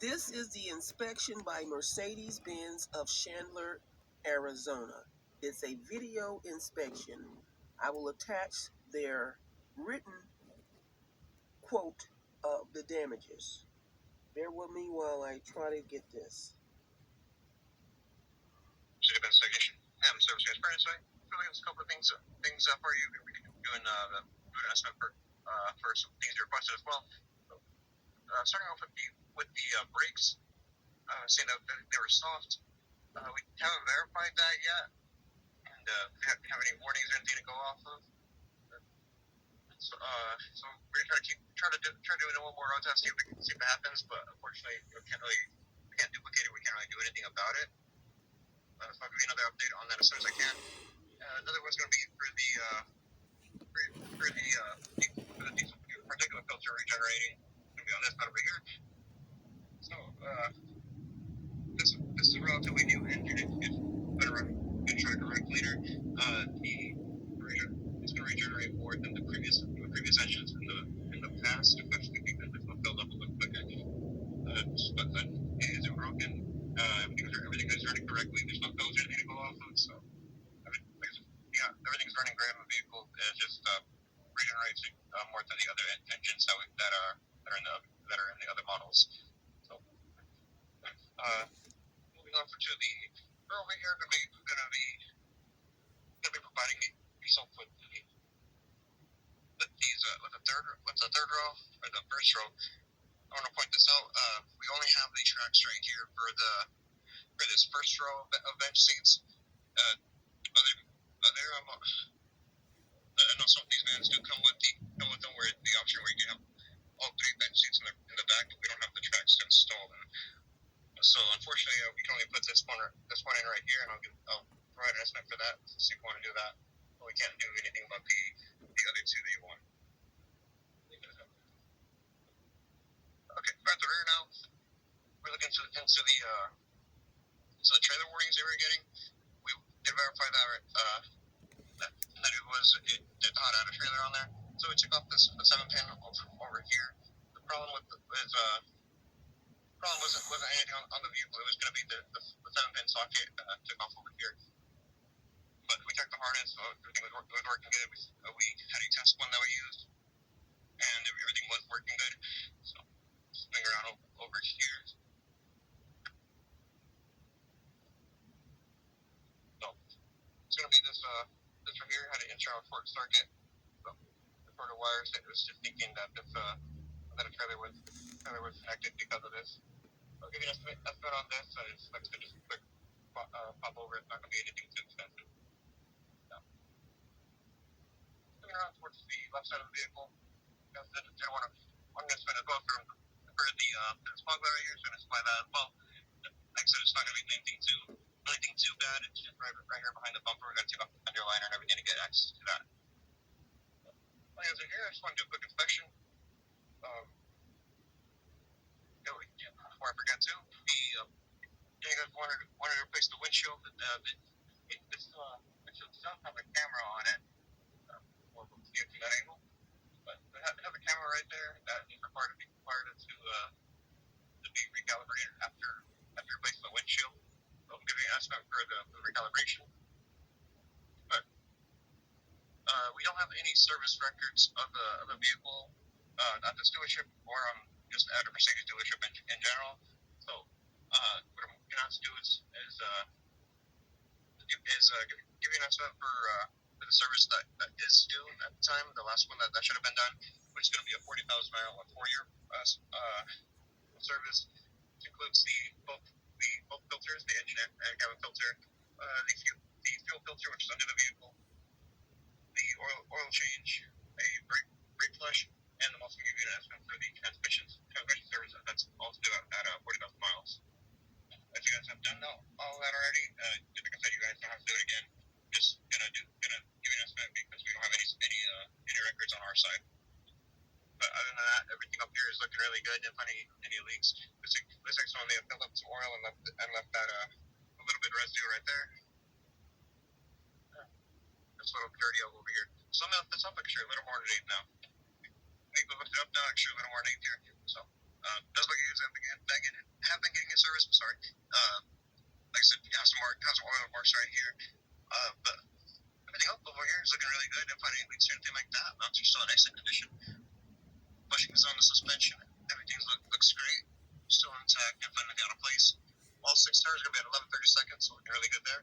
This is the inspection by Mercedes Benz of Chandler, Arizona. It's a video inspection. I will attach their written quote of the damages. Bear with me while I try to get this. Mercedes Benz technician. I'm service experience. So I feel like there's a couple of things for you. We can do an estimate for some things you requested as well. So, starting off with the brakes, saying that they were soft. We haven't verified that yet, and we have any warnings or anything to go off of. So we're gonna try to do one more road test, see if it happens. But unfortunately, we can't duplicate it. We can't really do anything about it. So I'll give you another update on that as soon as I can. Another one's gonna be for the diesel particulate filter regenerating. It's gonna be on this side over here. So this is a relatively new engine. It's been trying to run cleaner. It's gonna regenerate more than the previous engines in the past, especially because this one filled up a little quicker. But it isn't broken. Everything is running correctly. There's no filter anything to go off of. So everything's running great on the vehicle. It just regenerates more than the other engines that are in the other models. So moving on to the over here, gonna be providing yourself with the third row or the first row. I want to point this out. We only have the tracks right here for this first row of bench seats. I know some of these vans do come with them where the option where you can have all three bench seats in the back, but we don't have the tracks to install them. So unfortunately, we can only put this one in right here, and I'll provide an estimate for that. See if you want to do that. But we can't do anything about the other two that you want. Okay, we're at the rear now. We're looking into the trailer warnings they were getting. We did verify that it did not add a trailer on there. So we took off the 7-pin over here. The problem wasn't anything on the vehicle. It was going to be the 7-pin socket took off over here. But we checked the harness, so everything was working good. We had a test one that we used, and everything was working good. So swing around over here. So it's going to be this right here. Had an internal short circuit. So the sort of wires, it was just thinking that that a trailer was connected because of this. I'll give you an estimate on this. It's like just a quick pop over. It's not going to be anything too expensive. Coming around towards the left side of the vehicle, I'm going to spin as well for the spot right here. So I'm going to supply that as well. Like I said, it's not going to be anything too bad. It's just right here behind the bumper. We're going to take off the fender liner and everything to get access to that. Like I said here, I just want to do a quick inspection. Before I forget to, you guys wanted to replace the windshield. This windshield does have a camera on it. We'll see it from that angle. But it has a camera right there that is required to be recalibrated after replacing the windshield. So I'm giving an estimate for the recalibration. But we don't have any service records of the vehicle at this dealership or just at a Mercedes dealership in general. So what I'm going to have to do is give you an estimate for the service that is due at the time. The last one that should have been done, which is going to be a 40,000 mile 4-year service. It includes both filters, the engine and cabin filter, the fuel filter, which is under the vehicle, the oil change, a brake flush, and I'm also going to give you an estimate for the transmission service that's also due at 40,000 miles. If you guys have done all that already, like I said, you guys don't have to do it again. I'm just gonna give you an estimate because we don't have any records on our side. But other than that, everything up here is looking really good. Didn't find any leaks. Looks like someone may have filled up some oil and left that a little bit of residue right there. That's a little dirty over here. So I'm gonna lift this up actually a little more underneath now. I think we lift it up now actually a little more underneath here. So does look good. Again, sorry. Like I said, it has some oil marks right here. But everything else over here is looking really good. If I didn't leaks or anything like that, mounts are still in excellent condition. Bushings on the suspension, everything looks great. Still intact, can't find anything out of place. All 6 tires are going to be at 11:30 seconds, so looking really good there.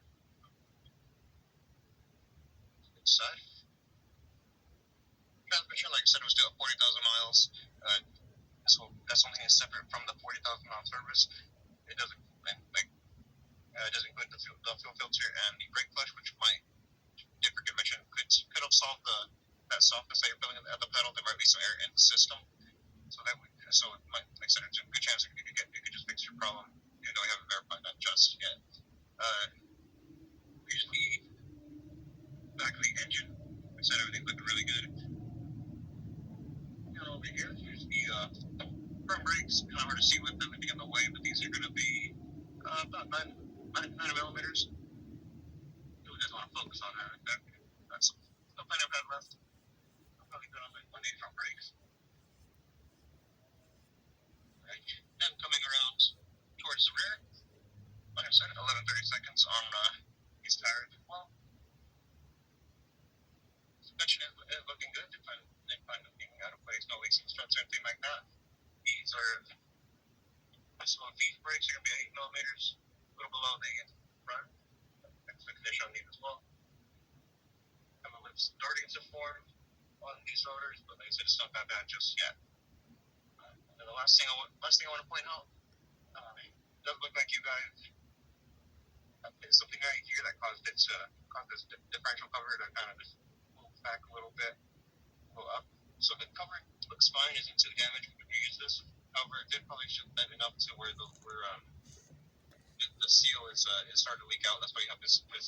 Inside. Transmission, like I said, it was still at 40,000 miles. So that's something that's separate from the 40,000 mile service. It doesn't it doesn't include the fuel filter and the brake flush, which might, if we mention, could have solved that softness that you're feeling at the pedal. There might be some air in the system, so it might, like I said, there's a good chance you could just fix your problem, even though we haven't verified that just yet. Here's the back of the engine. Like I said, everything looked really good. And over here's the front brakes. Kind of hard to see with everything in the way, but these are going to be about 9 millimeters. You just want to focus on that right there. That's still plenty of head left. I'm probably good on the front brakes. Right. Then coming around towards the rear, like I said, 11:30 seconds on these tires as well. Suspension is looking good. Didn't find anything out of place, no leaks in struts or anything like that. These brakes are going to be at 8 millimeters, a little below the front. Excellent condition on these as well. Coming with starting to form on these rotors, but like I said, it's not that bad just yet. And the last thing I want to point out, it does look like you guys did something right here that caused this differential cover to kind of just move back a little bit, go up. So the cover looks fine, isn't too damaged. We can reuse this. However, it did probably should bend enough to where the seal is starting to leak out. That's why you have this oil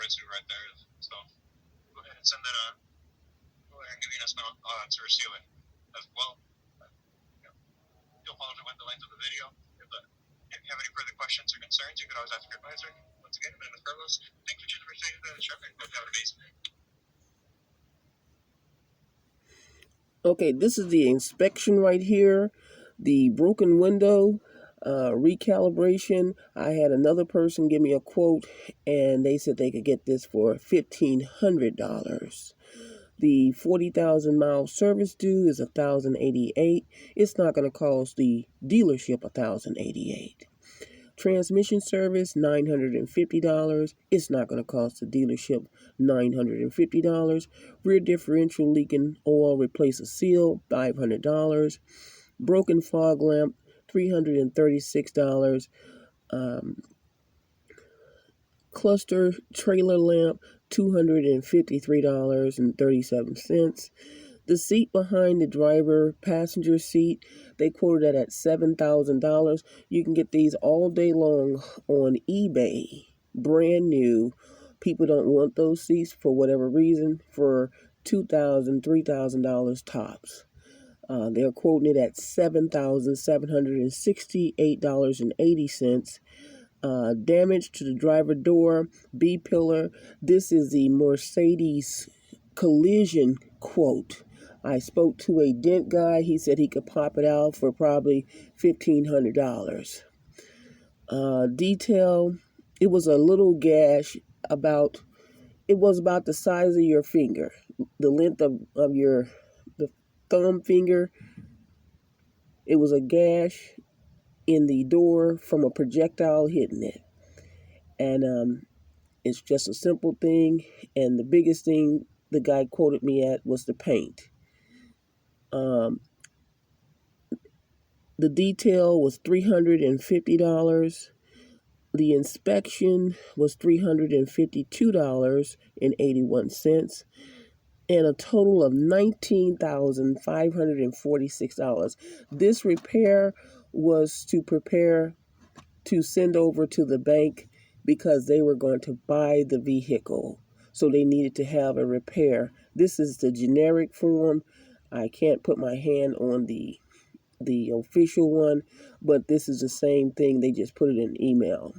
residue right there. So go ahead and send that go ahead and give you an estimate to reseal it as well. You'll apologize with the length of the video. If you have any further questions or concerns, you can always ask your advisor. Once again, my name is Carlos. Thank you for choosing Mercedes Benz of Chandler. Hope you have an amazing day. Okay, this is the inspection right here. The broken window recalibration. I had another person give me a quote, and they said they could get this for $1,500. The 40,000 mile service due is $1,088. It's not going to cost the dealership $1,088. Transmission service $950. It's not going to cost the dealership $950. Rear differential leaking oil, replace a seal $500. Broken fog lamp $336. Cluster trailer lamp $253.37. The seat behind the driver passenger seat, they quoted that at $7,000. You can get these all day long on eBay, brand new. People don't want those seats for whatever reason, for $2,000, $3,000 tops. They're quoting it at $7,768.80. Damage to the driver door, B pillar. This is the Mercedes collision quote. I spoke to a dent guy. He said he could pop it out for probably $1,500. Detail, it was a little gash it was about the size of your finger, the length of the thumb finger. It was a gash in the door from a projectile hitting it. And it's just a simple thing. And the biggest thing the guy quoted me at was the paint. The detail was $350. The inspection was $352.81, and a total of $19,546. This repair was to prepare to send over to the bank because they were going to buy the vehicle. So they needed to have a repair. This is the generic form. I can't put my hand on the official one, but this is the same thing. They just put it in email.